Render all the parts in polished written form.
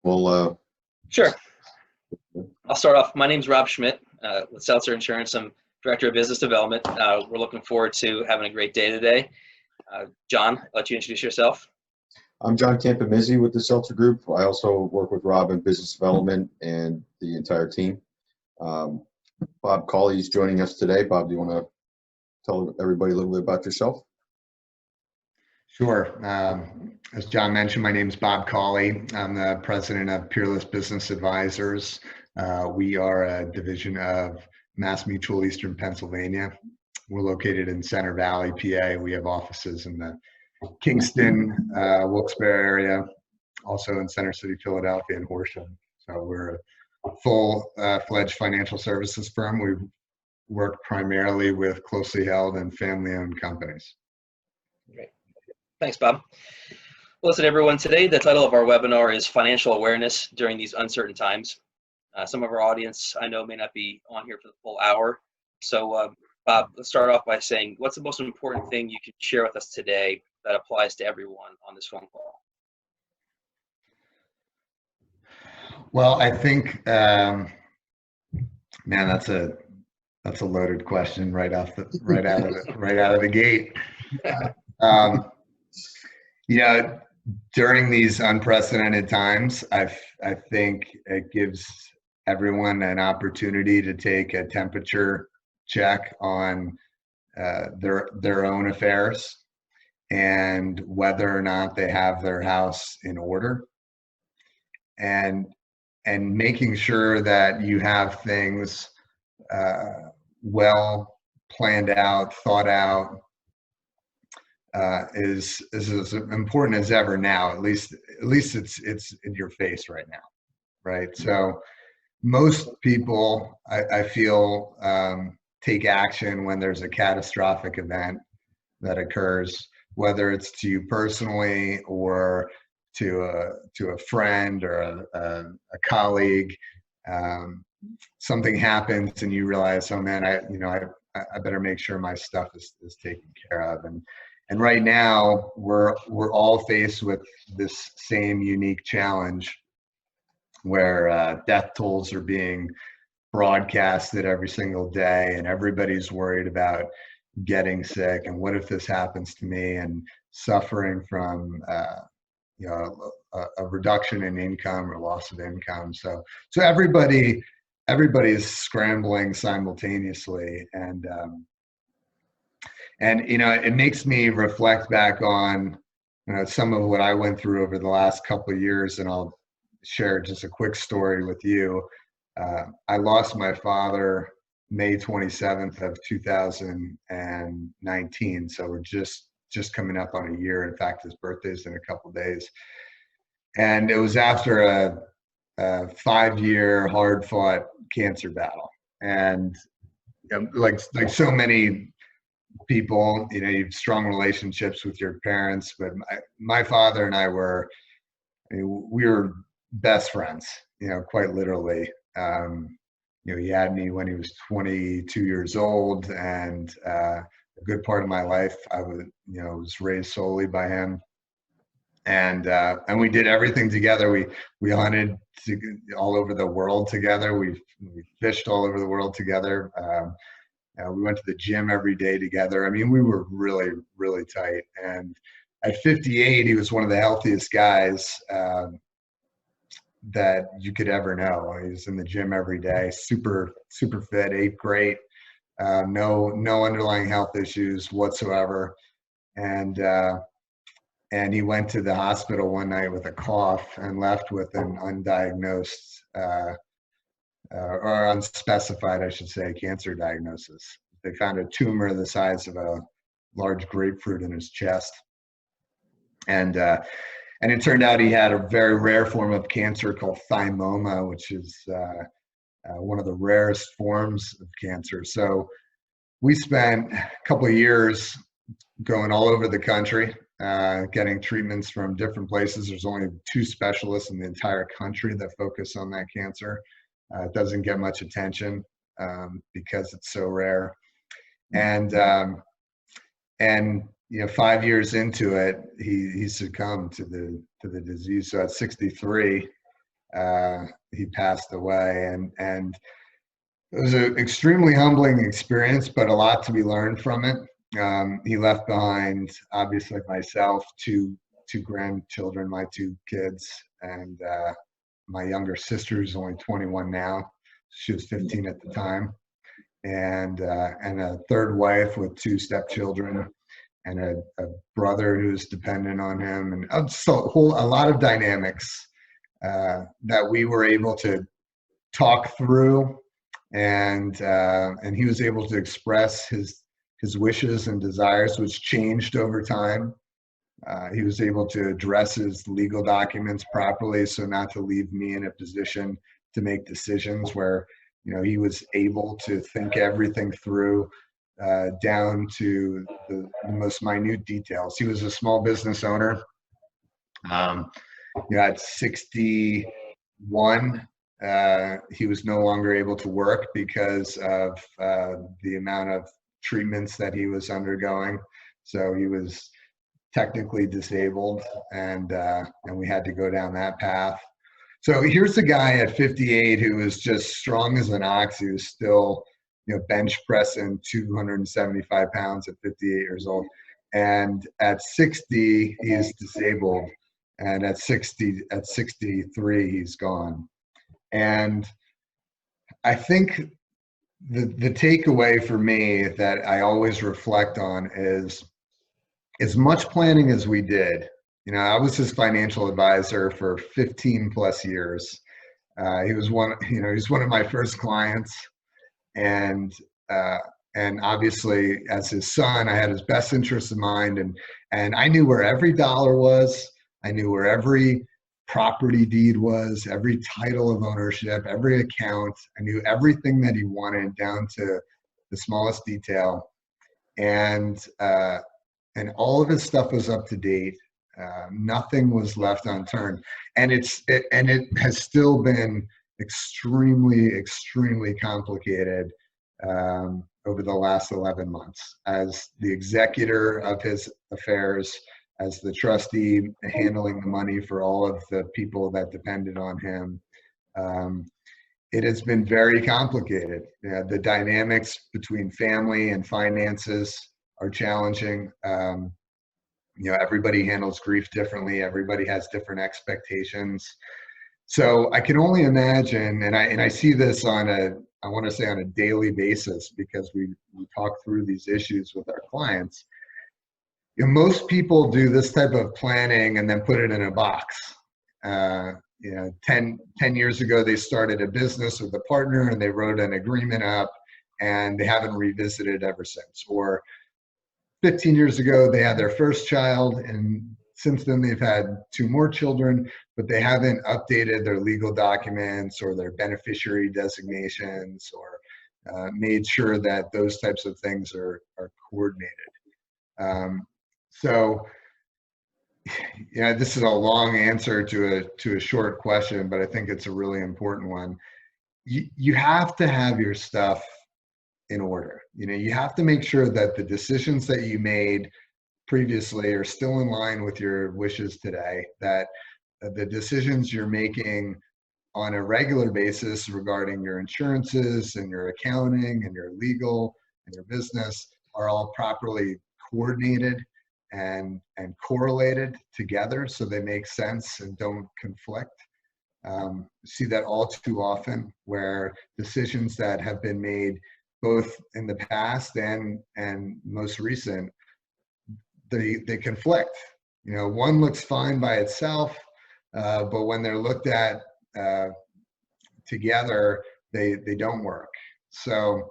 Well, Sure. I'll start off. My name's Rob Schmidt with Seltzer Insurance. I'm Director of Business Development. We're looking forward to having a great day today. John, I'll let you introduce yourself. I'm John Campamizzi with the Seltzer Group. I also work with Rob in business development and the entire team. Bob Cawley is joining us today. Bob, do you want to tell everybody a little bit about yourself? Sure. As John mentioned, my name is Bob Cawley. I'm the president of Peerless Business Advisors. We are a division of Mass Mutual Eastern Pennsylvania. We're located in Center Valley, PA. We have offices in the Kingston, Wilkes-Barre area, also in Center City, Philadelphia, and Horsham. So we're a full-fledged financial services firm. We work primarily with closely held and family-owned companies. Great. Thanks, Bob. Listen, everyone, today the title of our webinar is Financial Awareness During These Uncertain Times. Some of our audience I know may not be on here for the full hour. So, Bob, let's start off by saying, what's the most important thing you can share with us today that applies to everyone on this phone call? Well, I think, man, that's a loaded question right out of the gate. During these unprecedented times, I think it gives everyone an opportunity to take a temperature check on their own affairs and whether or not they have their house in order, and making sure that you have things well planned out, thought out, is as important as ever now. At least it's in your face right now, right? So most people, I feel, take action when there's a catastrophic event that occurs, whether it's to you personally or to a friend or a colleague. Something happens and you realize, oh man, I better make sure my stuff is taken care of. And right now we're all faced with this same unique challenge where death tolls are being broadcasted every single day, and everybody's worried about getting sick and what if this happens to me, and suffering from a reduction in income or loss of income. So everybody's scrambling simultaneously, and it makes me reflect back on some of what I went through over the last couple of years, and I'll share just a quick story with you. I lost my father May 27th of 2019, so we're just coming up on a year. In fact, his birthday's in a couple of days, and it was after a 5-year hard-fought cancer battle. And like so many people, you have strong relationships with your parents, but my father and I we were best friends, quite literally. He had me when he was 22 years old, and a good part of my life I was raised solely by him. And we did everything together. We hunted all over the world together. We fished all over the world together. We went to the gym every day together. I mean, we were really, really tight. And at 58, he was one of the healthiest guys that you could ever know. He was in the gym every day, super, super fit, ate great, no underlying health issues whatsoever. And he went to the hospital one night with a cough and left with an undiagnosed or unspecified, I should say, cancer diagnosis. They found a tumor the size of a large grapefruit in his chest. And it turned out he had a very rare form of cancer called thymoma, which is one of the rarest forms of cancer. So we spent a couple of years going all over the country, getting treatments from different places. There's only 2 specialists in the entire country that focus on that cancer. It doesn't get much attention because it's so rare. And 5 years into it, he succumbed to the disease. So at 63, he passed away, and it was an extremely humbling experience, but a lot to be learned from it. He left behind, obviously, myself, two grandchildren, my two kids, and my younger sister, who's only 21 now. She was 15 at the time, and a third wife with two stepchildren, and a brother who's dependent on him, and so a lot of dynamics that we were able to talk through, and he was able to express his wishes and desires, which changed over time. He was able to address his legal documents properly, so not to leave me in a position to make decisions where, you know, he was able to think everything through down to the most minute details. He was a small business owner. You know, at 61, he was no longer able to work because of the amount of treatments that he was undergoing. So he was technically disabled, and we had to go down that path. So here's a guy at 58 who was just strong as an ox. He was still, you know, bench pressing 275 pounds at 58 years old. And at 60, he is disabled. And at 63, he's gone. And I think the takeaway for me that I always reflect on is, as much planning as we did, you know, I was his financial advisor for 15 plus years. He was one of my first clients, and obviously as his son, I had his best interest in mind, and I knew where every dollar was. I knew where every property deed was, every title of ownership, every account. I knew everything that he wanted down to the smallest detail, and all of his stuff was up to date. Nothing was left unturned, and it has still been extremely complicated over the last 11 months. As the executor of his affairs, as the trustee handling the money for all of the people that depended on him, it has been very complicated. The dynamics between family and finances are challenging. You know, everybody handles grief differently. Everybody has different expectations. So I can only imagine, and I see this on a daily basis, because we talk through these issues with our clients. You know, most people do this type of planning and then put it in a box. You know, 10 years ago, they started a business with a partner and they wrote an agreement up, and they haven't revisited ever since. Or 15 years ago, they had their first child, and since then they've had 2 more children, but they haven't updated their legal documents or their beneficiary designations, or made sure that those types of things are coordinated. So, yeah, this is a long answer to a short question, but I think it's a really important one. You have to have your stuff in order. You know, you have to make sure that the decisions that you made previously are still in line with your wishes today, that the decisions you're making on a regular basis regarding your insurances and your accounting and your legal and your business are all properly coordinated and correlated together, so they make sense and don't conflict. See that all too often, where decisions that have been made both in the past and most recent, they conflict. You know, one looks fine by itself, but when they're looked at together, they don't work. So,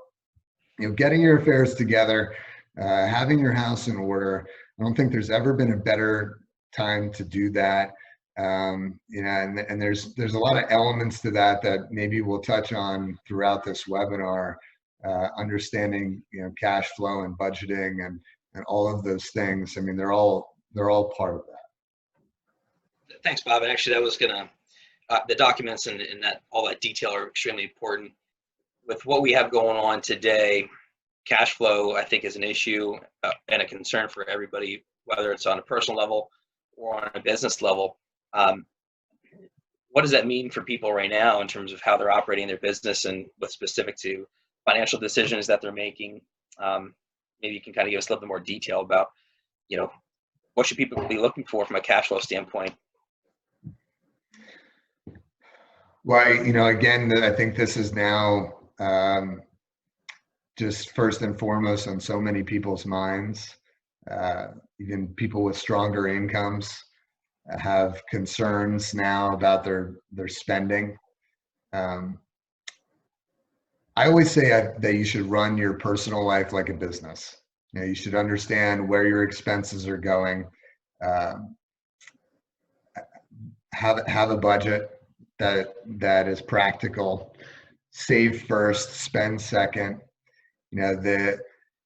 you know, getting your affairs together, having your house in order, I don't think there's ever been a better time to do that. You know, and there's a lot of elements to that maybe we'll touch on throughout this webinar. Understanding, you know, cash flow and budgeting and all of those things. I mean, they're all part of that. Thanks, Bob. And actually, that was the documents and that all that detail are extremely important. With what we have going on today, cash flow, I think, is an issue and a concern for everybody, whether it's on a personal level or on a business level. what does that mean for people right now in terms of how they're operating their business and with specific to financial decisions that they're making? Maybe you can kind of give us a little bit more detail about, what should people be looking for from a cash flow standpoint? Well, again, I think this is now just first and foremost on so many people's minds. Even people with stronger incomes have concerns now about their spending. I always say that you should run your personal life like a business. You should understand where your expenses are going. Have a budget that is practical. Save first, spend second.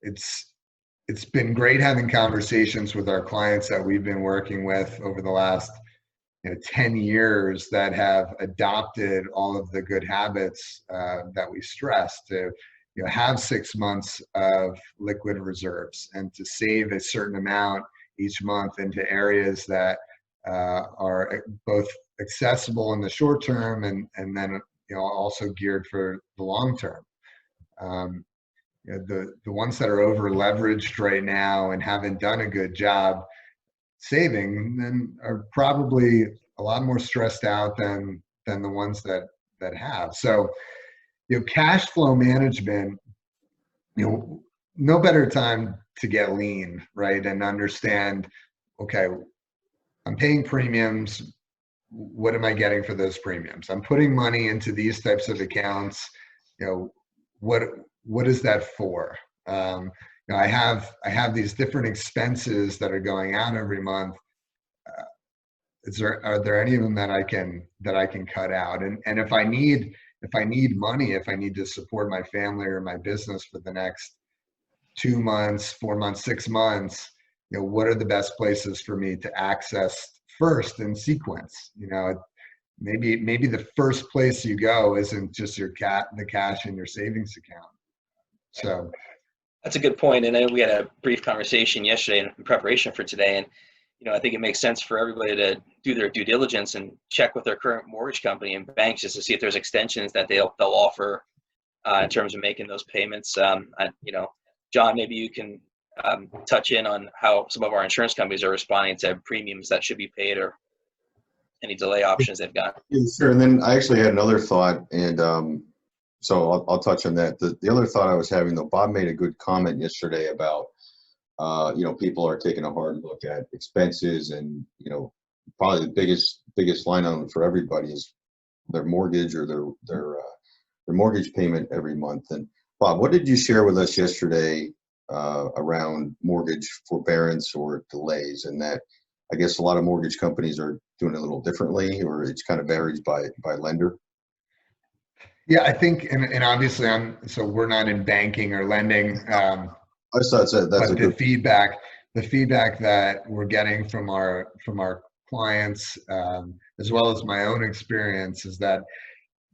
It's been great having conversations with our clients that we've been working with over the last 10 years that have adopted all of the good habits that we stress to have 6 months of liquid reserves and to save a certain amount each month into areas that are both accessible in the short term and then also geared for the long term. The ones that are over leveraged right now and haven't done a good job saving then are probably a lot more stressed out than the ones that have. So cash flow management, no better time to get lean, right? And understand, okay, I'm paying premiums. What am I getting for those premiums? I'm putting money into these types of accounts. What is that for? I have these different expenses that are going out every month. Are there any of them that I can cut out? And if I need money, if I need to support my family or my business for the next 2 months, 4 months, 6 months, what are the best places for me to access first in sequence? Maybe the first place you go isn't just the cash in your savings account. So that's a good point. And I know we had a brief conversation yesterday in preparation for today. And, I think it makes sense for everybody to do their due diligence and check with their current mortgage company and banks just to see if there's extensions that they'll offer in terms of making those payments. John, maybe you can touch in on how some of our insurance companies are responding to premiums that should be paid or any delay options they've got. Yeah, sure. And then I actually had another thought, and so I'll touch on that. The other thought I was having, though, Bob made a good comment yesterday about, people are taking a hard look at expenses, and probably the biggest line item for everybody is their mortgage or their mortgage payment every month. And Bob, what did you share with us yesterday around mortgage forbearance or delays? And that I guess a lot of mortgage companies are doing it a little differently, or it's kind of varies by lender. Yeah, I think, and obviously we're not in banking or lending. That's a good feedback. The feedback that we're getting from our clients, as well as my own experience, is that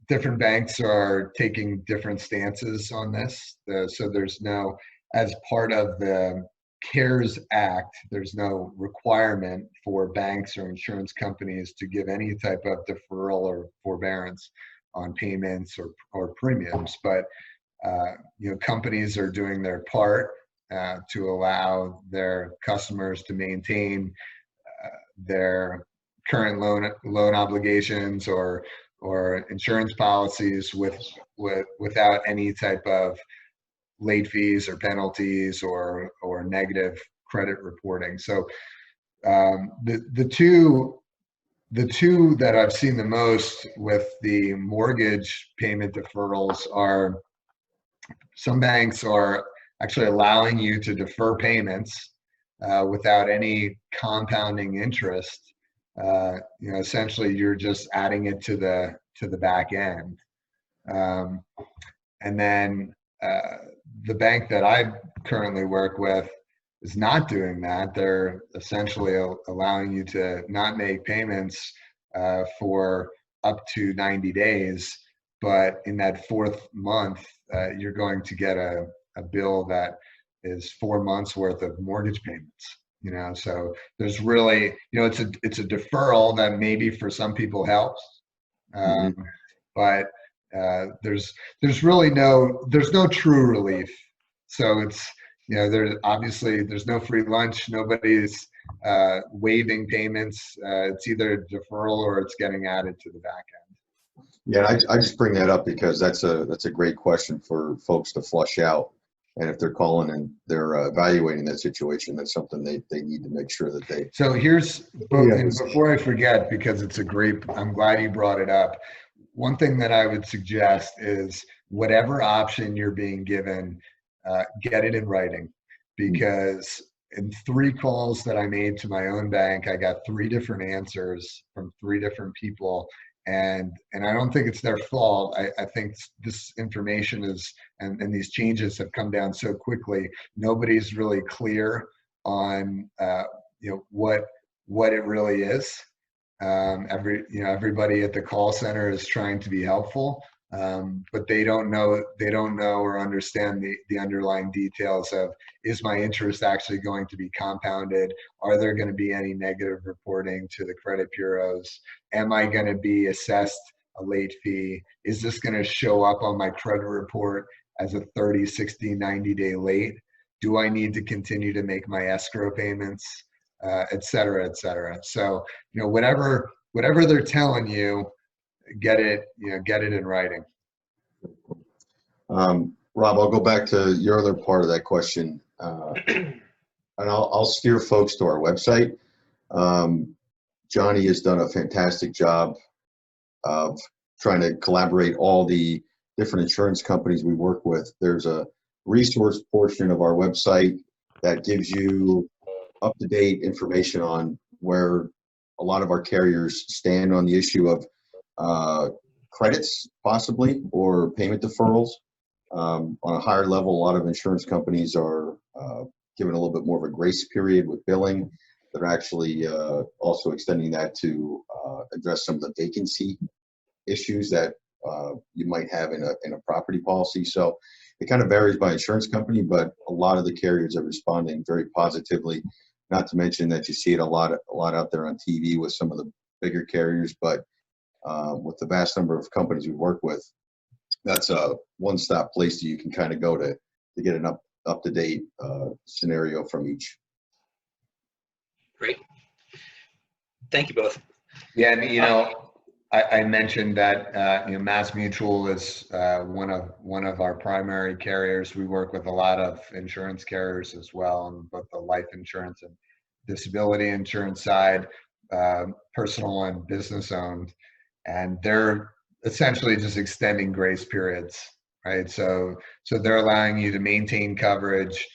different banks are taking different stances on this. So there's no, as part of the CARES Act, there's no requirement for banks or insurance companies to give any type of deferral or forbearance on payments or premiums. But companies are doing their part to allow their customers to maintain their current loan obligations or insurance policies without any type of late fees or penalties or negative credit reporting. So the two that I've seen the most with the mortgage payment deferrals are, some banks are actually allowing you to defer payments without any compounding interest. Essentially you're just adding it to the back end. And then the bank that I currently work with is not doing that. They're essentially allowing you to not make payments for up to 90 days. But in that fourth month, you're going to get a bill that is 4 months worth of mortgage payments. So there's really, it's a deferral that maybe for some people helps, But there's really there's no true relief. So it's, there's no free lunch. Nobody's waiving payments. It's either a deferral or it's getting added to the back end. Yeah, I just bring that up because that's a great question for folks to flush out. And if they're calling and they're evaluating that situation, that's something they need to make sure that they. So before I forget, because I'm glad you brought it up. One thing that I would suggest is whatever option you're being given, get it in writing, because in 3 calls that I made to my own bank, I got 3 different answers from 3 different people. And I don't think it's their fault. I think this information and these changes have come down so quickly. Nobody's really clear on what it really is. Everybody at the call center is trying to be helpful, but they don't know or understand the underlying details of, is my interest actually going to be compounded? Are there going to be any negative reporting to the credit bureaus? Am I going to be assessed a late fee? Is this going to show up on my credit report as a 30, 60, 90-day late? Do I need to continue to make my escrow payments, et cetera, et cetera? So, whatever they're telling you, get it in writing. Rob, I'll go back to your other part of that question, and I'll steer folks to our website. Johnny has done a fantastic job of trying to collaborate all the different insurance companies we work with. There's a resource portion of our website that gives you up-to-date information on where a lot of our carriers stand on the issue of credits, possibly, or payment deferrals. On a higher level, a lot of insurance companies are given a little bit more of a grace period with billing. They're actually also extending that to address some of the vacancy issues that you might have in a property policy. So it kind of varies by insurance company, but a lot of the carriers are responding very positively. Not to mention that you see it a lot out there on TV with some of the bigger carriers, but with the vast number of companies we work with, that's a one-stop place that you can kind of go to get an up-to-date scenario from each. Great. Thank you both. Yeah, and I mentioned that Mass Mutual is one of our primary carriers. We work with a lot of insurance carriers as well, on both the life insurance and disability insurance side, personal and business owned, and they're essentially just extending grace periods, right? So they're allowing you to maintain coverage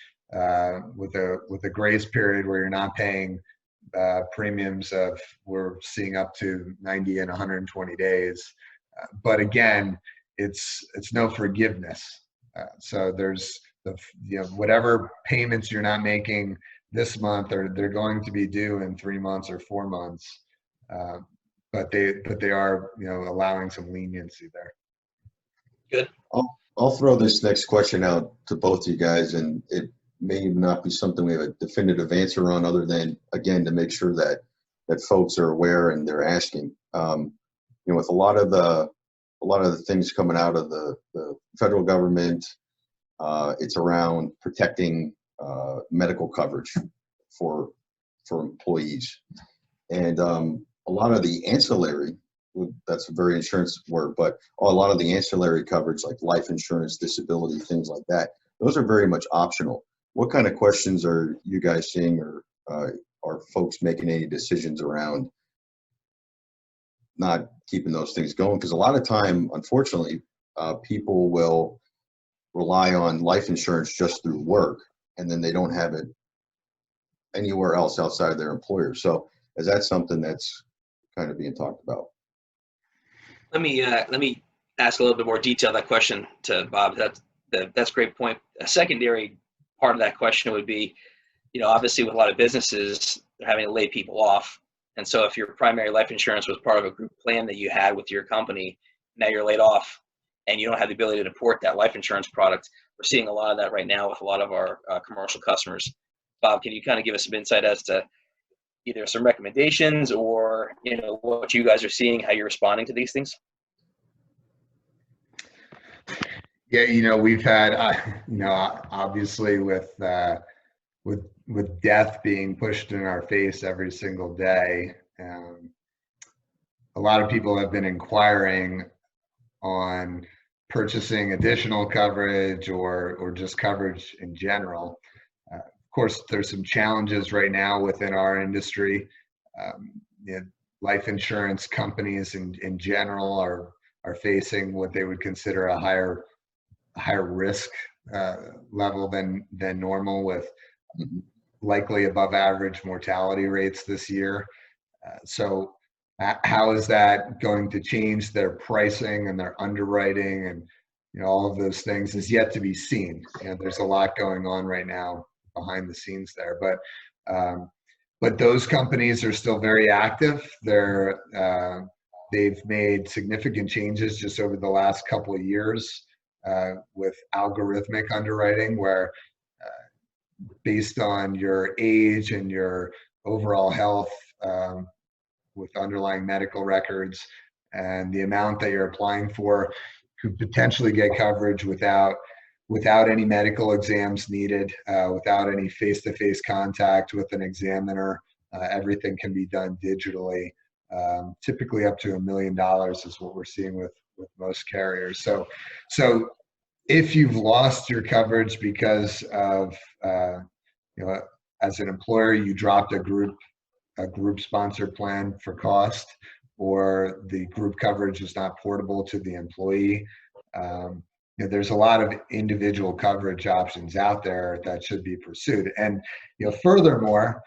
with a grace period where you're not paying premiums of, we're seeing up to 90 and 120 days. But again, it's no forgiveness. So there's whatever payments you're not making this month, or they're going to be due in 3 months or 4 months. But they are allowing some leniency there. Good. I'll throw this next question out to both of you guys, and it may not be something we have a definitive answer on, other than, again, to make sure that folks are aware and they're asking. With a lot of the things coming out of the federal government, it's around protecting medical coverage for employees, and a lot of the ancillary, that's a very insurance word, but a lot of the ancillary coverage, like life insurance, disability, things like that, those are very much optional. What kind of questions are you guys seeing, or are folks making any decisions around not keeping those things going? Because a lot of time, unfortunately, people will rely on life insurance just through work, and then they don't have it anywhere else outside of their employer. So is that something that's kind of being talked about? Let me ask a little bit more detail that question to Bob. That's a great point. A secondary part of that question would be, obviously with a lot of businesses, they're having to lay people off. And so if your primary life insurance was part of a group plan that you had with your company, now you're laid off and you don't have the ability to port that life insurance product. We're seeing a lot of that right now with a lot of our commercial customers. Bob, can you kind of give us some insight as to either some recommendations or, what you guys are seeing, how you're responding to these things? Yeah, we've had, obviously with death being pushed in our face every single day, a lot of people have been inquiring on purchasing additional coverage or just coverage in general. Of course, there's some challenges right now within our industry. Life insurance companies in general are facing what they would consider a higher risk level than normal, with likely above average mortality rates this year. So how is that going to change their pricing and their underwriting and all of those things is yet to be seen. There's a lot going on right now behind the scenes there, but those companies are still very active. They've made significant changes just over the last couple of years with algorithmic underwriting, where based on your age and your overall health, with underlying medical records and the amount that you're applying for, could potentially get coverage without any medical exams needed, without any face-to-face contact with an examiner. Everything can be done digitally. Typically up to $1 million is what we're seeing with most carriers. So if you've lost your coverage because of, as an employer, you dropped a group sponsored plan for cost, or the group coverage is not portable to the employee, there's a lot of individual coverage options out there that should be pursued. And furthermore,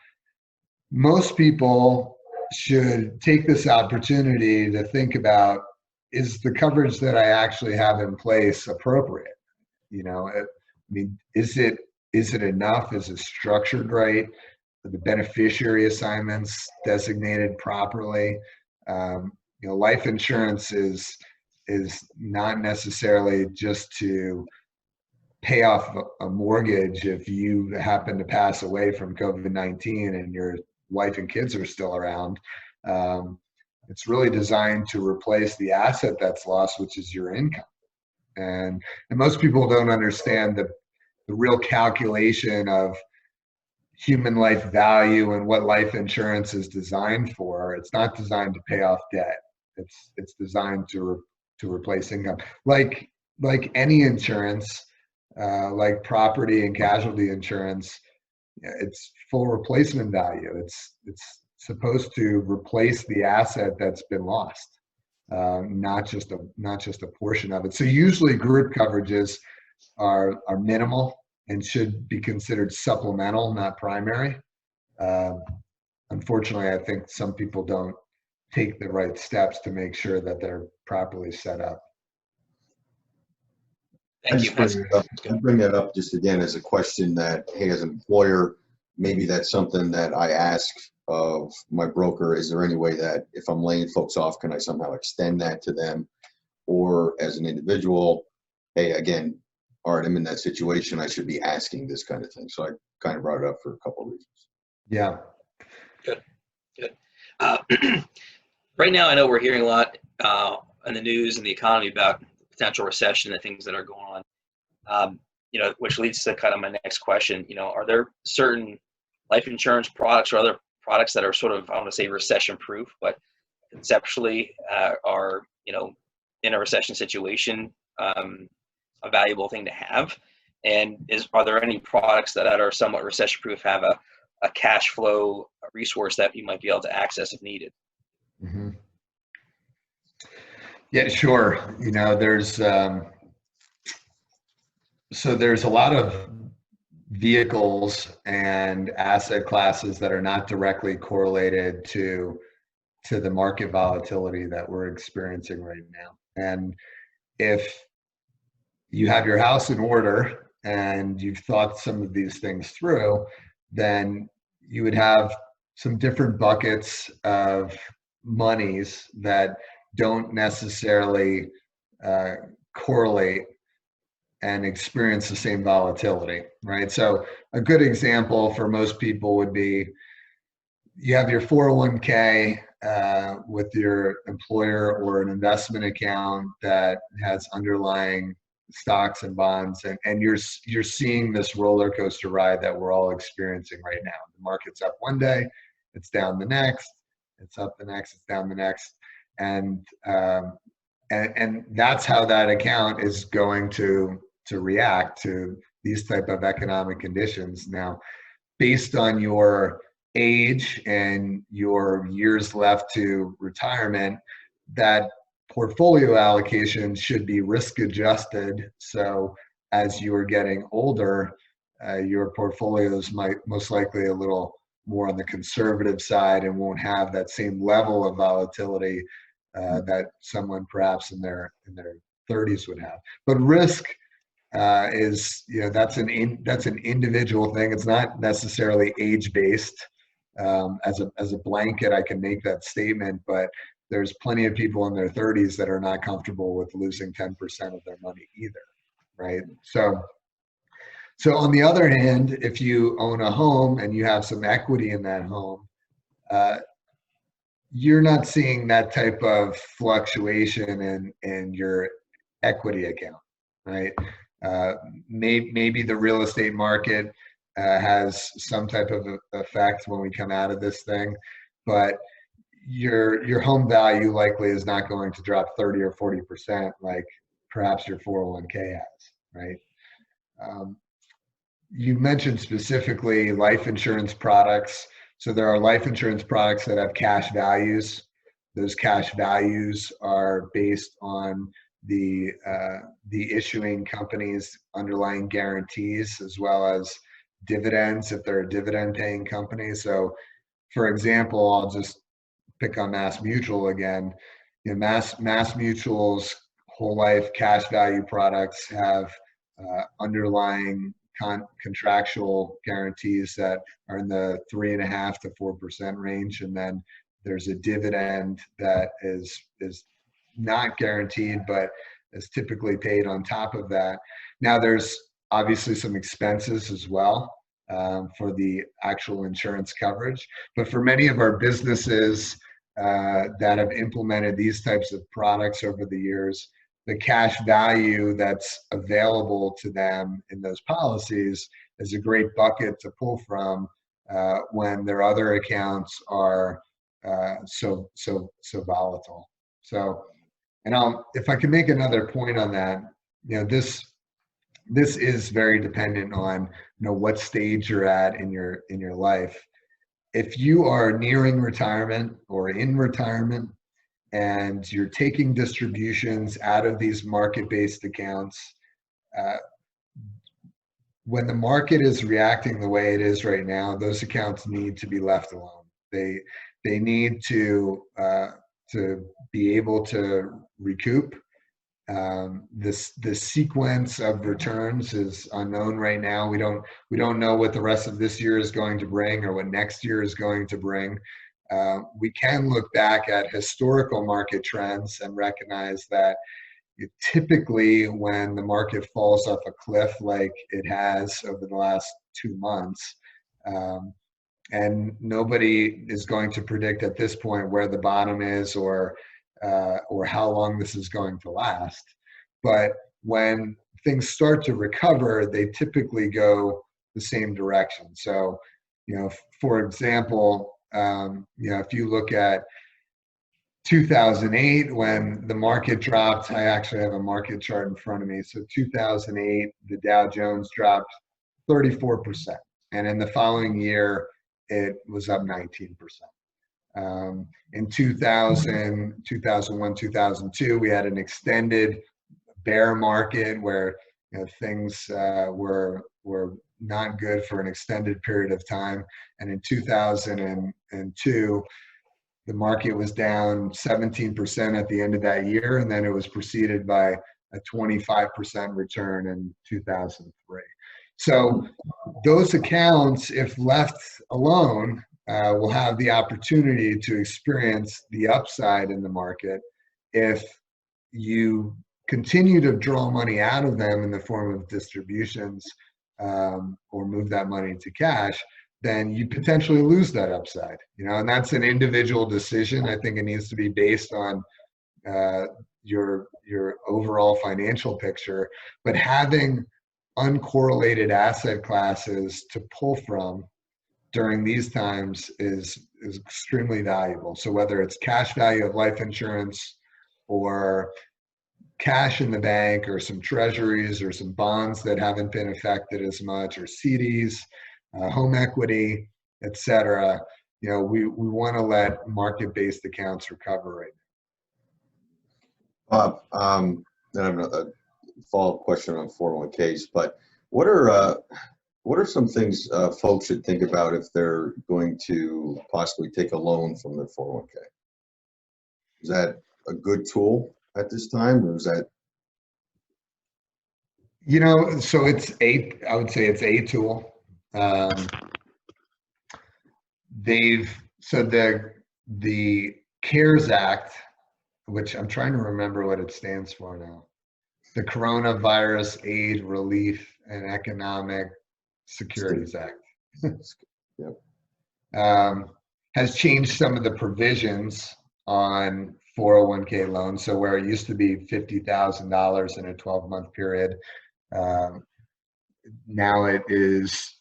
most people should take this opportunity to think about, is the coverage that I actually have in place appropriate? Is it enough? Is it structured right? Are the beneficiary assignments designated properly? Life insurance is not necessarily just to pay off a mortgage if you happen to pass away from COVID-19 and your wife and kids are still around. It's really designed to replace the asset that's lost, which is your income. And most people don't understand the real calculation of human life value and what life insurance is designed for. It's not designed to pay off debt. It's designed to replace income. Like any insurance, like property and casualty insurance, it's full replacement value. It's supposed to replace the asset that's been lost, not just a portion of it. So usually group coverages are minimal and should be considered supplemental, not primary. Unfortunately, I think some people don't take the right steps to make sure that they're properly set up. Thank you. I bring that up just again as a question that, hey, as an employer, maybe that's something that I ask of my broker. Is there any way that if I'm laying folks off, can I somehow extend that to them? Or as an individual, hey, again, all right, I'm in that situation, I should be asking this kind of thing. So I kind of brought it up for a couple of reasons. Yeah. Good. Right now, I know we're hearing a lot in the news and the economy about potential recession and things that are going on, which leads to kind of my next question. Are there certain life insurance products or other products that are sort of, I want to say recession proof, but conceptually are, in a recession situation, a valuable thing to have? And are there any products that are somewhat recession proof, have a cash flow resource that you might be able to access if needed? Mm-hmm. Yeah, sure. There's a lot of vehicles and asset classes that are not directly correlated to the market volatility that we're experiencing right now. And if you have your house in order and you've thought some of these things through, then you would have some different buckets of monies that don't necessarily correlate and experience the same volatility, right? So a good example for most people would be, you have your 401k with your employer, or an investment account that has underlying stocks and bonds, and you're seeing this roller coaster ride that we're all experiencing right now. The market's up one day, it's down the next, it's up the next, it's down the next, and that's how that account is going to react to these type of economic conditions. Now, based on your age and your years left to retirement, that portfolio allocation should be risk adjusted. So as you are getting older, your portfolios might most likely a little more on the conservative side and won't have that same level of volatility that someone perhaps in their 30s would have. But risk is, that's an individual thing. It's not necessarily age based. As a blanket, I can make that statement, but there's plenty of people in their 30s that are not comfortable with losing 10% of their money either, right? So on the other hand, if you own a home and you have some equity in that home, you're not seeing that type of fluctuation in your equity account, right? Maybe the real estate market has some type of effect when we come out of this thing, but your home value likely is not going to drop 30 or 40% like perhaps your 401k has, right? You mentioned specifically life insurance products. So there are life insurance products that have cash values. Those cash values are based on the issuing company's underlying guarantees, as well as dividends if they're a dividend paying company. So for example, I'll just pick on Mass Mutual again. Mass Mutual's whole life cash value products have underlying contractual guarantees that are in the 3.5% to 4% range, and then there's a dividend that is not guaranteed but is typically paid on top of that. Now there's obviously some expenses as well for the actual insurance coverage, but for many of our businesses that have implemented these types of products over the years, the cash value that's available to them in those policies is a great bucket to pull from when their other accounts are so volatile. So, and if I can make another point on that, this is very dependent on what stage you're at in your life. If you are nearing retirement or in retirement and you're taking distributions out of these market-based accounts, when the market is reacting the way it is right now, those accounts need to be left alone. They need to be able to recoup. The sequence of returns is unknown right now. We don't know what the rest of this year is going to bring or what next year is going to bring. We can look back at historical market trends and recognize that typically when the market falls off a cliff like it has over the last 2 months, and nobody is going to predict at this point where the bottom is or how long this is going to last. But when things start to recover, they typically go the same direction. So, for example, if you look at 2008, when the market dropped, I actually have a market chart in front of me. So 2008, the Dow Jones dropped 34%. And in the following year, it was up 19%. In 2000, 2001, 2002, we had an extended bear market where things were not good for an extended period of time. And in 2002, the market was down 17% at the end of that year, and then it was preceded by a 25% return in 2003. So those accounts, if left alone, will have the opportunity to experience the upside in the market. If you continue to draw money out of them in the form of distributions or move that money to cash, then you potentially lose that upside, and that's an individual decision. I think it needs to be based on your overall financial picture, but having uncorrelated asset classes to pull from during these times is extremely valuable. So whether it's cash value of life insurance or cash in the bank or some treasuries or some bonds that haven't been affected as much, or CDs, home equity, etc. We want to let market-based accounts recover right Bob, I have a follow-up question on 401ks, but what are some things folks should think about if they're going to possibly take a loan from their 401k? Is that a good tool at this time, or is that? So I would say it's a tool. The CARES Act, which I'm trying to remember what it stands for now, the Coronavirus Aid, Relief, and Economic Securities Act, Yep. has changed some of the provisions on 401k loans. So where it used to be $50,000 in a 12-month period, now it is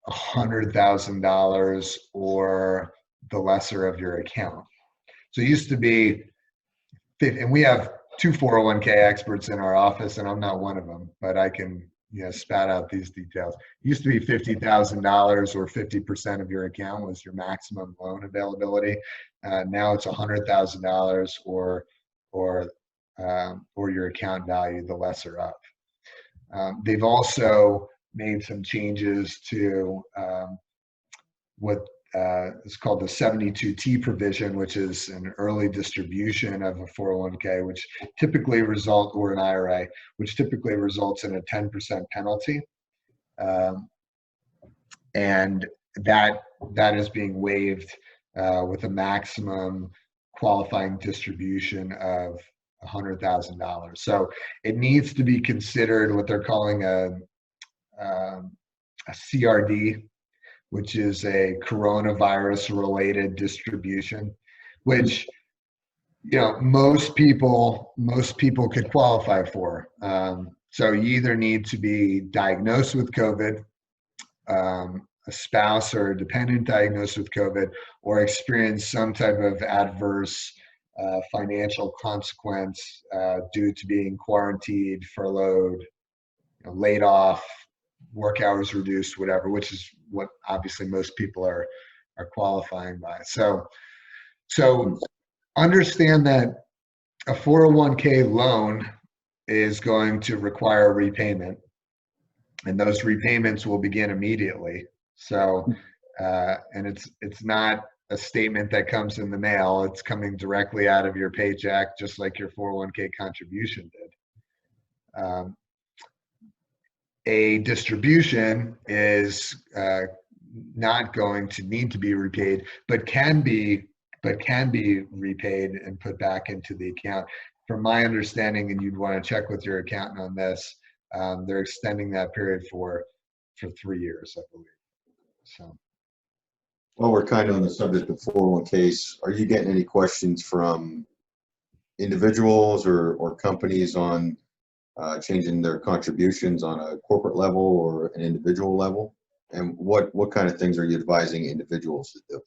$100,000 or the lesser of your account. So it used to be, and we have 2 401k experts in our office, and I'm not one of them, but I can spat out these details. It used to be $50,000 or 50% of your account was your maximum loan availability. Now it's $100,000 or your account value, the lesser of. They've also made some changes to what is called the 72T provision, which is an early distribution of a 401k, which typically or an IRA, which typically results in a 10% penalty. And that is being waived with a maximum qualifying distribution of $100,000. So it needs to be considered what they're calling a CRD, which is a coronavirus-related distribution, which most people could qualify for. So you either need to be diagnosed with COVID, a spouse or a dependent diagnosed with COVID, or experience some type of adverse financial consequence due to being quarantined, furloughed, laid off, work hours reduced, whatever, which is what obviously most people are qualifying by. So understand that a 401k loan is going to require repayment, and those repayments will begin immediately. So, and it's not a statement that comes in the mail. It's coming directly out of your paycheck, just like your 401k contribution did. A distribution is not going to need to be repaid, but can be repaid and put back into the account. From my understanding, and you'd want to check with your accountant on this, they're extending that period for 3 years, I believe. So, Well, we're kind of on the subject of 401ks. Are you getting any questions from individuals or companies on changing their contributions on a corporate level or an individual level? And what kind of things are you advising individuals to do?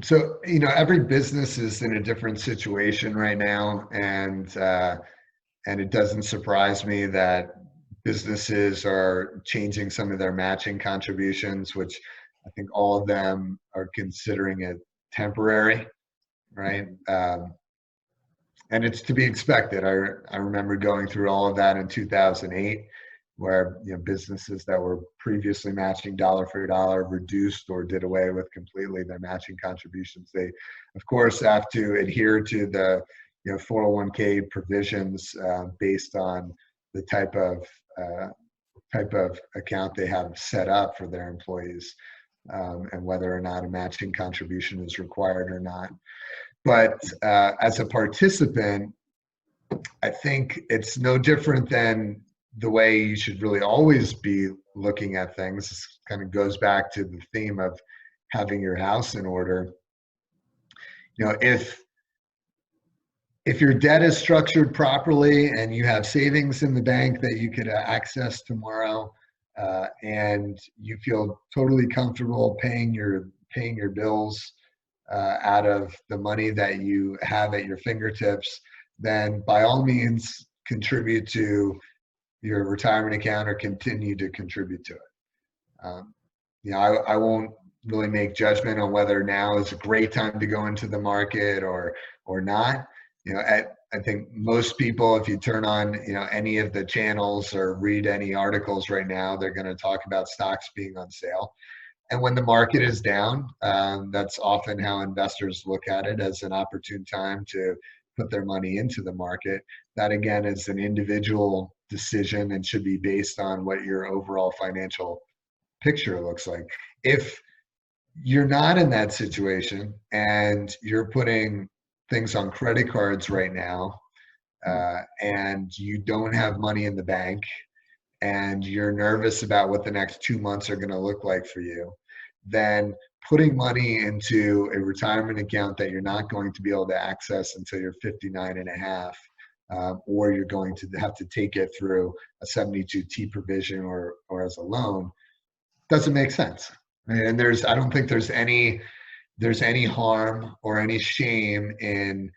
So, every business is in a different situation right now, and it doesn't surprise me that businesses are changing some of their matching contributions, which I think all of them are considering it temporary, right? And it's to be expected. I remember going through all of that in 2008, where businesses that were previously matching dollar for dollar reduced or did away with completely their matching contributions. They, of course, have to adhere to the 401k provisions based on the type of account they have set up for their employees, and whether or not a matching contribution is required or not. But as a participant, I think it's no different than the way you should really always be looking at things. This kind of goes back to the theme of having your house in order. You know, if your debt is structured properly and you have savings in the bank that you could access tomorrow, and you feel totally comfortable paying your bills out of the money that you have at your fingertips, then by all means contribute to your retirement account or continue to contribute to it. You know, I won't really make judgment on whether now is a great time to go into the market or not. You know, I think most people, if you turn on, you know, any of the channels or read any articles right now, they're going to talk about stocks being on sale. And when the market is down, that's often how investors look at it, as an opportune time to put their money into the market. That again is an individual decision and should be based on what your overall financial picture looks like. If you're not in that situation and you're putting things on credit cards right now, and you don't have money in the bank, and you're nervous about what the next 2 months are going to look like for you, then putting money into a retirement account that you're not going to be able to access until you're 59 and a half, or you're going to have to take it through a 72T provision or as a loan, doesn't make sense. And I don't think there's any harm or any shame in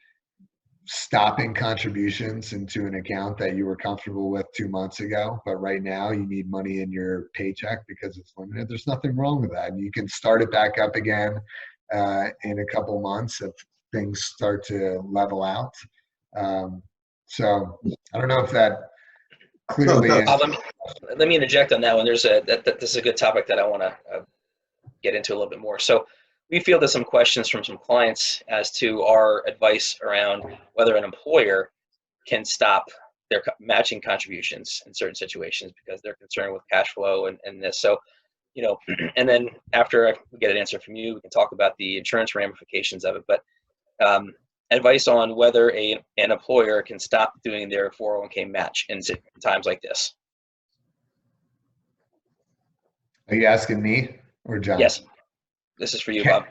stopping contributions into an account that you were comfortable with 2 months ago, but right now you need money in your paycheck because it's limited. There's nothing wrong with that. And you can start it back up again in a couple months if things start to level out. So I don't know if that clearly. Let me interject on that one. This is a good topic that I want to get into a little bit more. So we fielded some questions from some clients as to our advice around whether an employer can stop their matching contributions in certain situations because they're concerned with cash flow and this. So, you know, and then after we get an answer from you, we can talk about the insurance ramifications of it. But advice on whether an employer can stop doing their 401k match in times like this. Are you asking me or John? Yes. This is for you, Bob.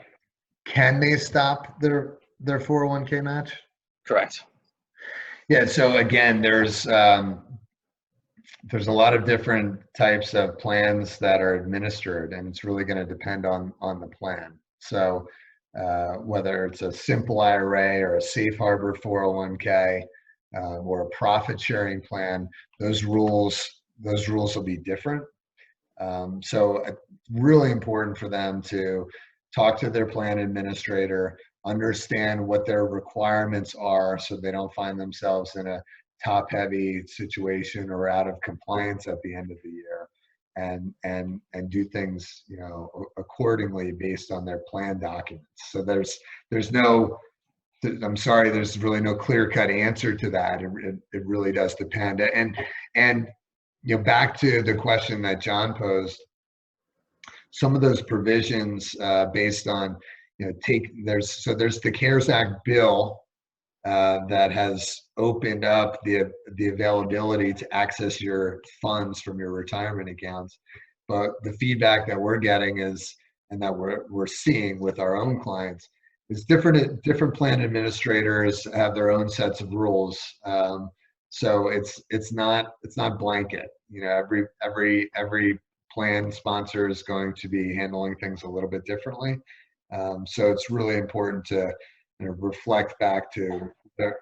Can they stop their 401k match? Correct. Yeah. So again, there's a lot of different types of plans that are administered, and it's really going to depend on the plan. So whether it's a simple IRA or a safe harbor 401k or a profit sharing plan, those rules will be different. So really important for them to talk to their plan administrator, understand what their requirements are so they don't find themselves in a top-heavy situation or out of compliance at the end of the year, and do things, you know, accordingly based on their plan documents. So there's really no clear-cut answer to that. It really does depend. And you know, back to the question that John posed, some of those provisions based on, you know, there's the CARES Act bill that has opened up the availability to access your funds from your retirement accounts. But the feedback that we're getting is, and that we're seeing with our own clients, is different plan administrators have their own sets of rules. So it's not blanket. You know, every plan sponsor is going to be handling things a little bit differently. So it's really important to, you know, reflect back to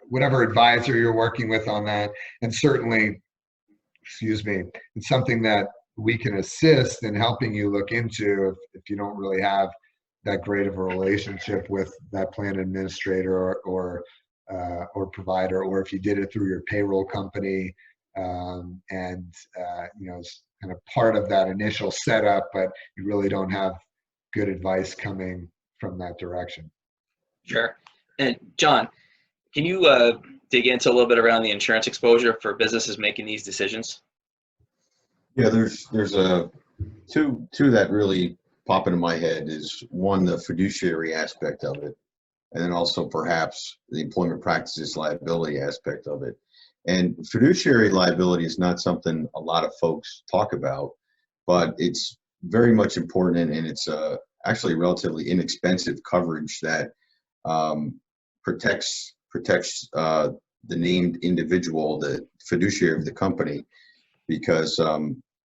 whatever advisor you're working with on that. And certainly, it's something that we can assist in helping you look into if you don't really have that great of a relationship with that plan administrator or provider, or if you did it through your payroll company, and you know, it's kind of part of that initial setup, but you really don't have good advice coming from that direction. Sure. And John, can you dig into a little bit around the insurance exposure for businesses making these decisions? Yeah, there's two that really pop into my head. Is one, the fiduciary aspect of it, and then also perhaps the employment practices liability aspect of it. And fiduciary liability is not something a lot of folks talk about, but it's very much important, and it's actually relatively inexpensive coverage that protects the named individual, the fiduciary of the company, because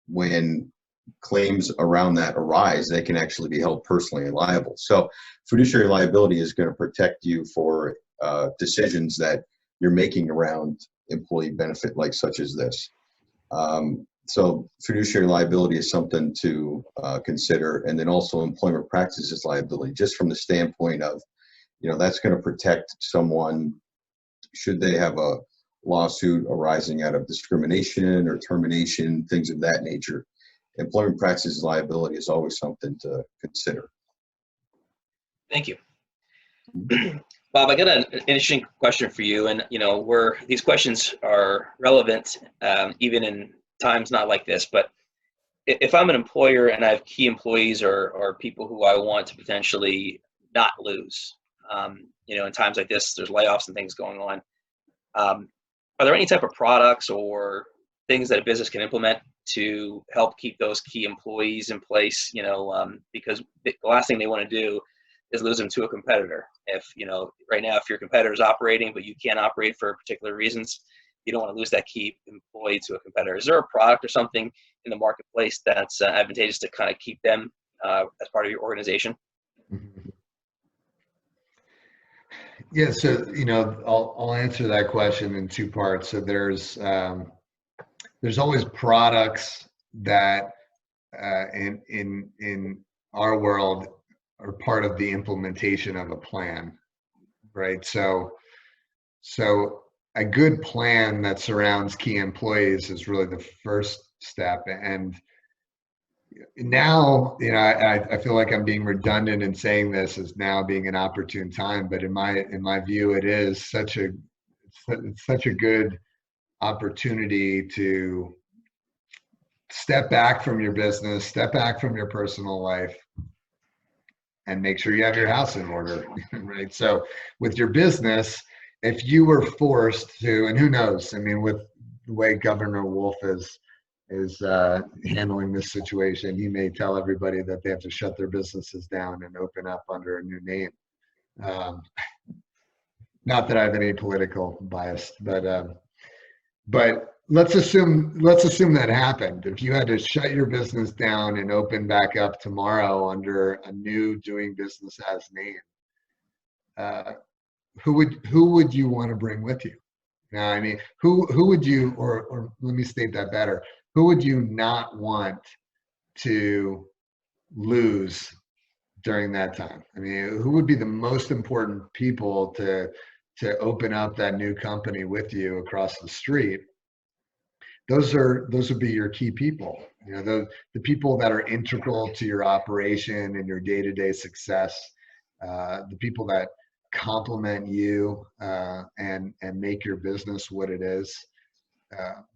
when claims around that arise, they can actually be held personally liable. So fiduciary liability is going to protect you for decisions that you're making around employee benefit, like such as this. So fiduciary liability is something to consider, and then also employment practices liability, just from the standpoint of, that's going to protect someone should they have a lawsuit arising out of discrimination or termination, things of that nature. Employment practices liability is always something to consider. Thank you. Bob, I got an interesting question for you, and these questions are relevant even in times not like this. But if I'm an employer and I have key employees or people who I want to potentially not lose, in times like this, there's layoffs and things going on. Are there any type of products or things that a business can implement to help keep those key employees in place? Because the last thing they want to do is lose them to a competitor. If, right now, if your competitor is operating, but you can't operate for particular reasons, you don't want to lose that key employee to a competitor. Is there a product or something in the marketplace that's advantageous to kind of keep them as part of your organization? Yeah, so I'll answer that question in two parts. So there's always products that in our world are part of the implementation of a plan, right? So a good plan that surrounds key employees is really the first step. And now, I feel like I'm being redundant in saying this as now being an opportune time, but in my view, it is such a good opportunity to step back from your business, step back from your personal life, and make sure you have your house in order, right? So with your business, if you were forced to, and who knows, with the way Governor Wolf is handling this situation, he may tell everybody that they have to shut their businesses down and open up under a new name. Not that I have any political bias, but let's assume that happened. If you had to shut your business down and open back up tomorrow under a new doing business as name, who would you want to bring with you? Now, who would you, or let me state that better, who would you not want to lose during that time? Who would be the most important people to open up that new company with you across the street? Those would be your key people. The people that are integral to your operation and your day-to-day success, the people that complement you and make your business what it is.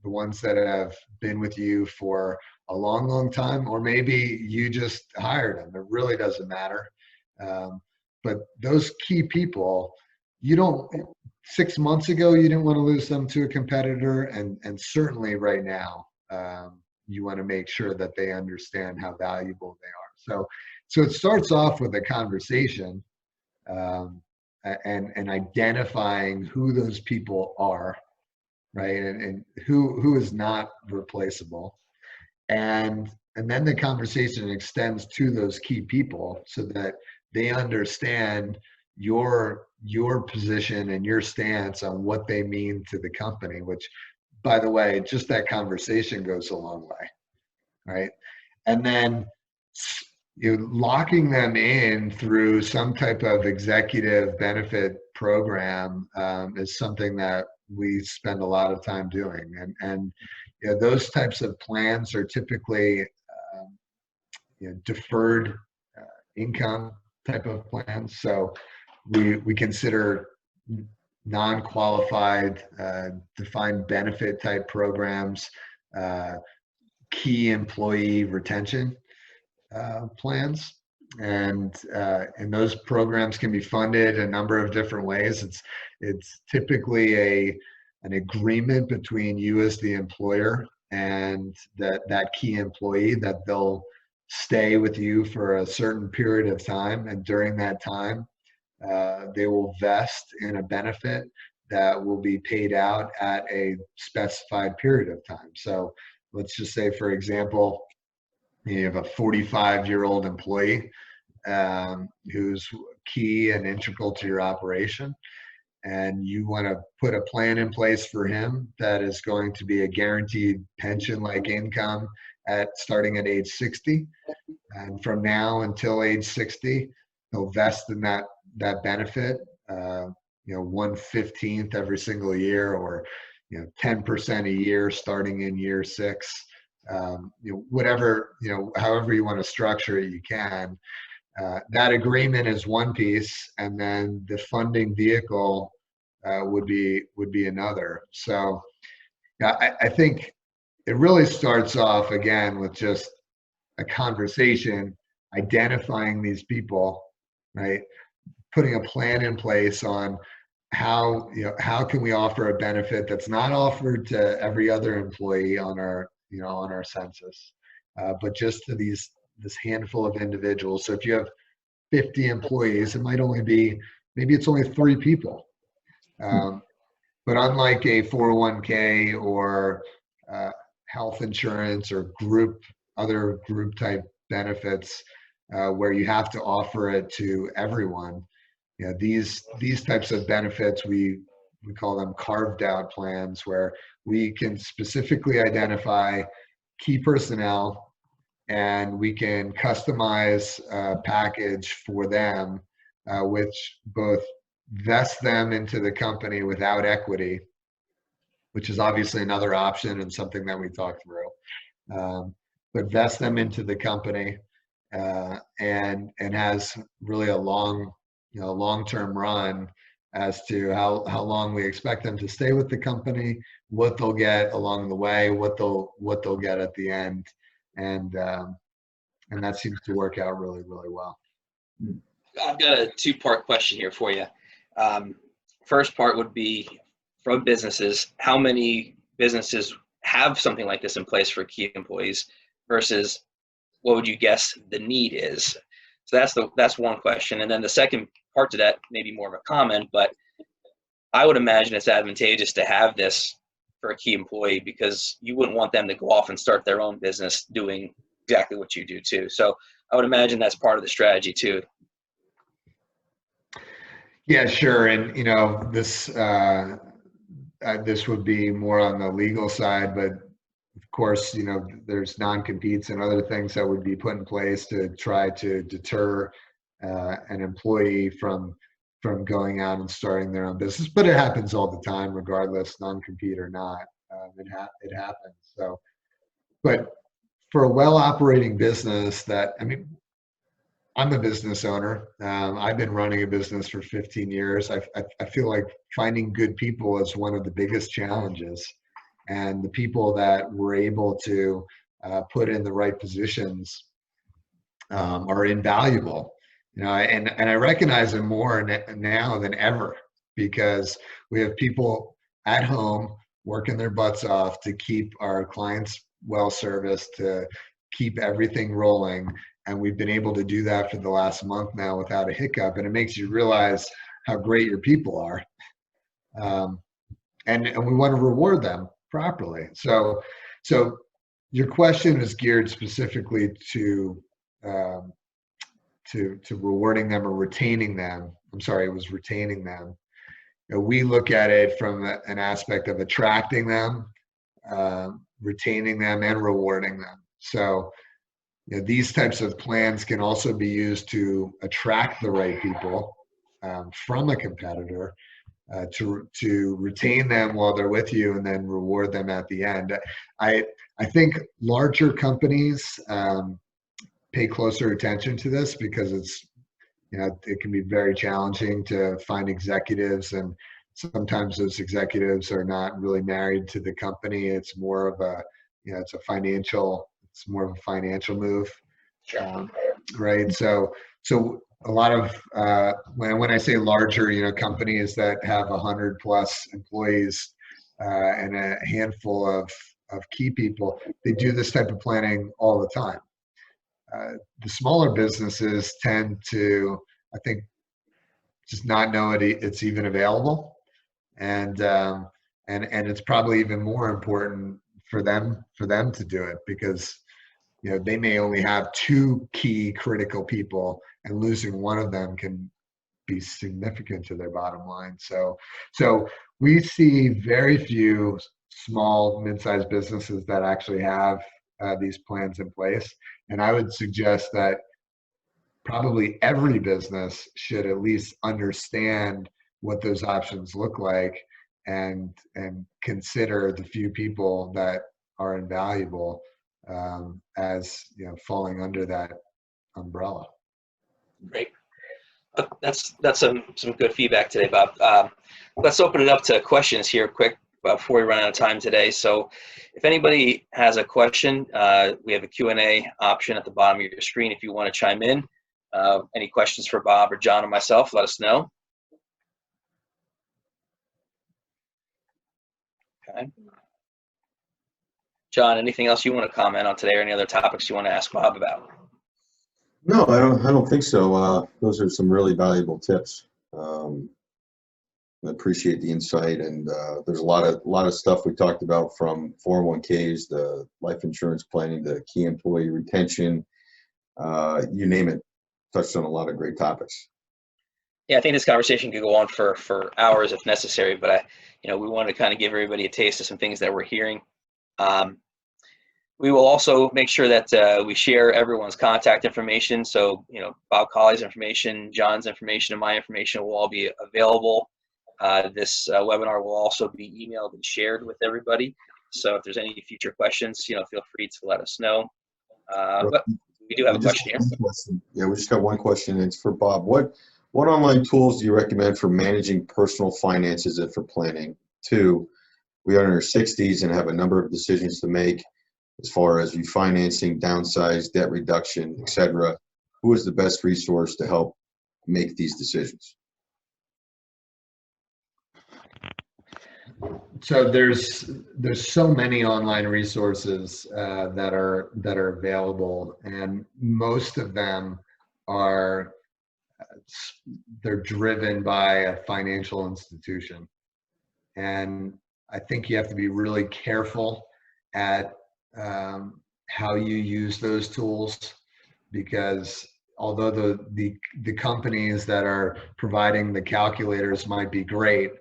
The ones that have been with you for a long, long time, or maybe you just hired them. It really doesn't matter. But those key people, 6 months ago, you didn't want to lose them to a competitor. And certainly right now, you want to make sure that they understand how valuable they are. So it starts off with a conversation and identifying who those people are, right? And who is not replaceable. And then the conversation extends to those key people so that they understand your position and your stance on what they mean to the company, which, by the way, just that conversation goes a long way, right? And then locking them in through some type of executive benefit program is something that we spend a lot of time doing. And those types of plans are typically deferred income type of plans. So we consider non-qualified defined benefit type programs, key employee retention plans, and those programs can be funded a number of different ways. It's typically an agreement between you as the employer and that key employee, that they'll stay with you for a certain period of time, and during that time they will vest in a benefit that will be paid out at a specified period of time. So let's just say, for example, you have a 45-year-old employee who's key and integral to your operation, and you want to put a plan in place for him that is going to be a guaranteed pension-like income starting at age 60, and from now until age 60, he'll vest in that benefit. 1/15 every single year, or 10% a year starting in year 6. Whatever, however you want to structure it, you can. That agreement is one piece, and then the funding vehicle would be another. So I think it really starts off again with just a conversation, identifying these people, right? Putting a plan in place on how can we offer a benefit that's not offered to every other employee on our census, but just to this handful of individuals. So if you have 50 employees, it might only be, maybe it's only 3 people. But unlike a 401k or health insurance or other group type benefits, where you have to offer it to everyone, these types of benefits, we call them carved out plans, where we can specifically identify key personnel and we can customize a package for them, which both vest them into the company without equity, which is obviously another option and something that we talked through, but vest them into the company, and has really a long-term run as to how long we expect them to stay with the company, what they'll get along the way, what they'll get at the end, and that seems to work out really, really well. I've got a 2-part question here for you. First part would be, from businesses, how many businesses have something like this in place for key employees versus what would you guess the need is? So that's one question. And then the second part to that, maybe more of a comment, but I would imagine it's advantageous to have this for a key employee, because you wouldn't want them to go off and start their own business doing exactly what you do too. So I would imagine that's part of the strategy too. Yeah, sure. And this would be more on the legal side, but of course, there's non-competes and other things that would be put in place to try to deter an employee from going out and starting their own business. But it happens all the time, regardless, non-compete or not. It happens. So, but for a well-operating business I'm a business owner. I've been running a business for 15 years. I feel like finding good people is one of the biggest challenges. And the people that we're able to put in the right positions are invaluable. And I recognize them more now than ever, because we have people at home working their butts off to keep our clients well serviced, to keep everything rolling. And we've been able to do that for the last month now without a hiccup. And it makes you realize how great your people are. And we want to reward them properly. So your question is geared specifically to rewarding them or retaining them. I'm sorry, it was retaining them. We look at it from an aspect of attracting them, retaining them, and rewarding them. So these types of plans can also be used to attract the right people from a competitor, to retain them while they're with you, and then reward them at the end. I think larger companies pay closer attention to this, because it can be very challenging to find executives, and sometimes those executives are not really married to the company. It's more of a financial move, right? So a lot of when I say larger, companies that have 100+ employees and a handful key people, they do this type of planning all the time. The smaller businesses tend to, I think, just not know it's even available, and it's probably even more important for them to do it, because they may only have 2 key critical people, and losing one of them can be significant to their bottom line. So we see very few small, mid-sized businesses that actually have these plans in place, and I would suggest that probably every business should at least understand what those options look like, and consider the few people that are invaluable as falling under that umbrella. Great. That's some good feedback today, Bob. Let's open it up to questions here quick before we run out of time today. So if anybody has a question, we have a Q&A option at the bottom of your screen if you want to chime in. Any questions for Bob or John or myself, let us know. Okay. John, anything else you want to comment on today, or any other topics you want to ask Bob about? No, I don't think so. Those are some really valuable tips. I appreciate the insight, and there's a lot of stuff we talked about, from 401ks, the life insurance planning, the key employee retention, you name it. Touched on a lot of great topics. Yeah, I think this conversation could go on for hours if necessary, but we want to kind of give everybody a taste of some things that we're hearing. We will also make sure that we share everyone's contact information. So, Bob Colley's information, John's information, and my information will all be available. This webinar will also be emailed and shared with everybody. So if there's any future questions, feel free to let us know. But we do have a question here. Yeah, we just got one question. It's for Bob. What online tools do you recommend for managing personal finances and for planning? 2, we are in our 60s and have a number of decisions to make as far as refinancing, downsize, debt reduction, etc. Who is the best resource to help make these decisions? So there's so many online resources that are available, and most of them they're driven by a financial institution, and I think you have to be really careful at how you use those tools, because although the companies that are providing the calculators might be great,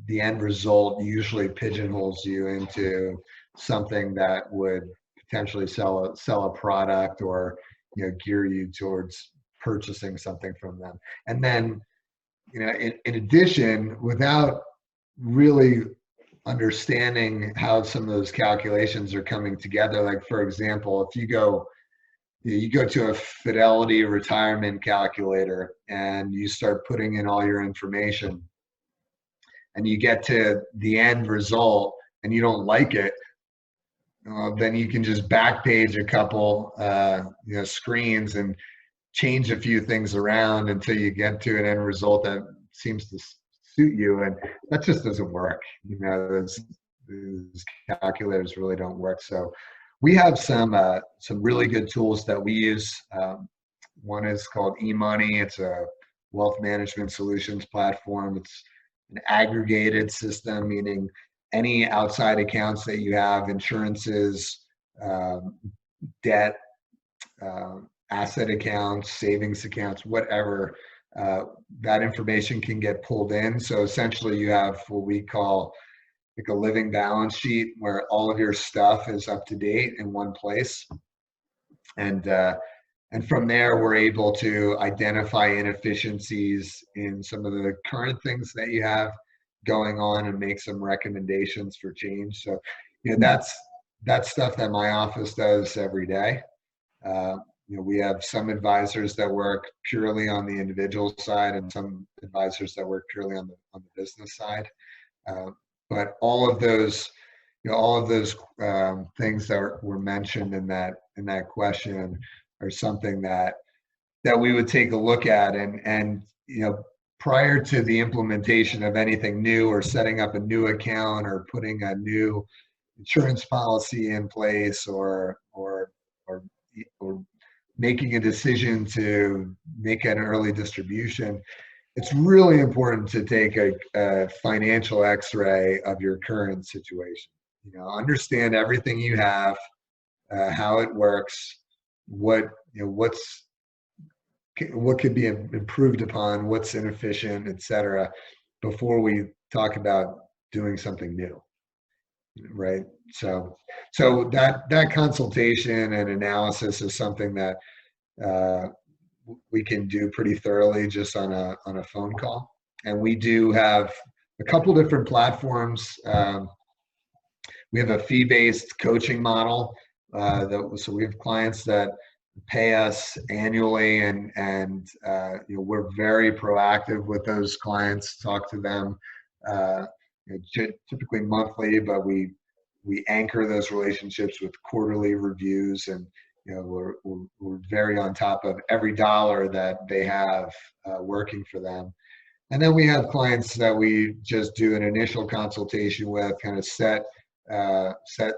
the end result usually pigeonholes you into something that would potentially sell a product, or gear you towards purchasing something from them. And then in addition, without really understanding how some of those calculations are coming together, like for example, if you go to a Fidelity retirement calculator and you start putting in all your information, and you get to the end result and you don't like it, then you can just backpage a couple screens and change a few things around until you get to an end result that seems to suit you, and that just doesn't work. Those calculators really don't work. So we have some really good tools that we use. One is called eMoney. It's a wealth management solutions platform. It's an aggregated system, meaning any outside accounts that you have, insurances, debt, asset accounts, savings accounts, whatever, that information can get pulled in. So essentially you have what we call like a living balance sheet, where all of your stuff is up to date in one place. And from there, we're able to identify inefficiencies in some of the current things that you have going on and make some recommendations for change. So, that's stuff that my office does every day. We have some advisors that work purely on the individual side, and some advisors that work purely on the business side. But all of those things that were mentioned in that question are something that we would take a look at, and prior to the implementation of anything new, or setting up a new account, or putting a new insurance policy in place or making a decision to make an early distribution, it's really important to take a financial x-ray of your current situation. Understand everything you have, how it works, what could be improved upon, what's inefficient, etc., before we talk about doing something new, right? So that consultation and analysis is something that we can do pretty thoroughly just on a phone call. And we do have a couple different platforms. We have a fee-based coaching model. So we have clients that pay us annually, and we're very proactive with those clients. Talk to them typically monthly, but we anchor those relationships with quarterly reviews, and we're very on top of every dollar that they have working for them. And then we have clients that we just do an initial consultation with, kind of set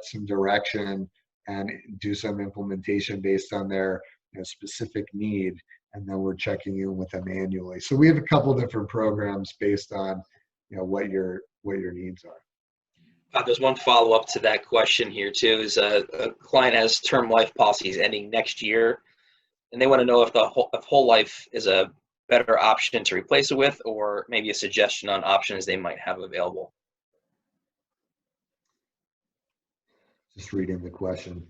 some direction and do some implementation based on their specific need, and then we're checking in with them annually. So we have a couple different programs based on what your needs are. There's one follow-up to that question here too. Is a client has term life policies ending next year, and they want to know if whole life is a better option to replace it with, or maybe a suggestion on options they might have available. Just reading the question.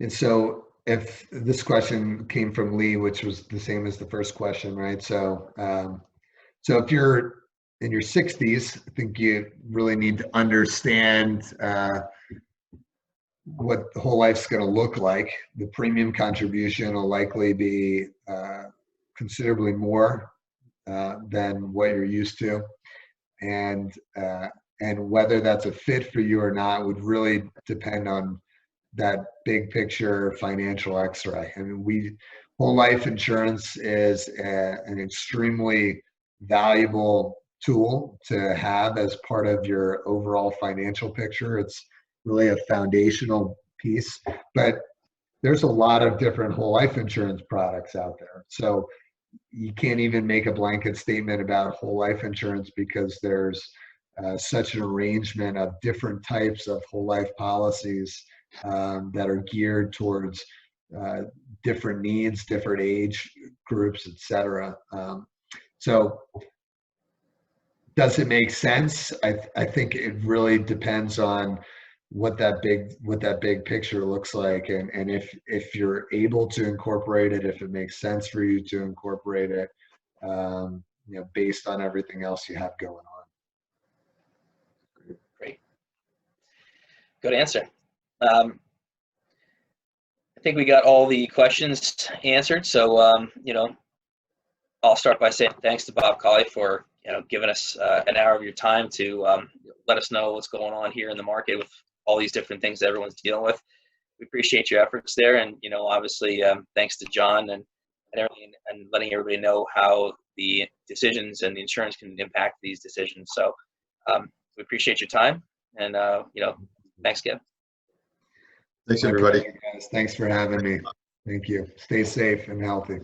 And so if this question came from Lee, which was the same as the first question, right? So if you're in your 60s, I think you really need to understand what the whole life's going to look like. The premium contribution will likely be considerably more than what you're used to. And whether that's a fit for you or not would really depend on that big picture financial x-ray. I mean, whole life insurance is an extremely valuable tool to have as part of your overall financial picture. It's really a foundational piece, but there's a lot of different whole life insurance products out there. So you can't even make a blanket statement about whole life insurance, because there's such an arrangement of different types of whole life policies that are geared towards different needs, different age groups, etc. So does it make sense? I think it really depends on what that big picture looks like, and if you're able to incorporate it, if it makes sense for you to incorporate it, based on everything else you have going on. Great. Good answer. I think we got all the questions answered. So, I'll start by saying thanks to Bob Colley for giving us an hour of your time to let us know what's going on here in the market with all these different things that everyone's dealing with. We appreciate your efforts there, and obviously thanks to John and everything, and letting everybody know how the decisions and the insurance can impact these decisions. So we appreciate your time, and thanks again. Thanks, everybody. Thanks for having me. Thank you. Stay safe and healthy.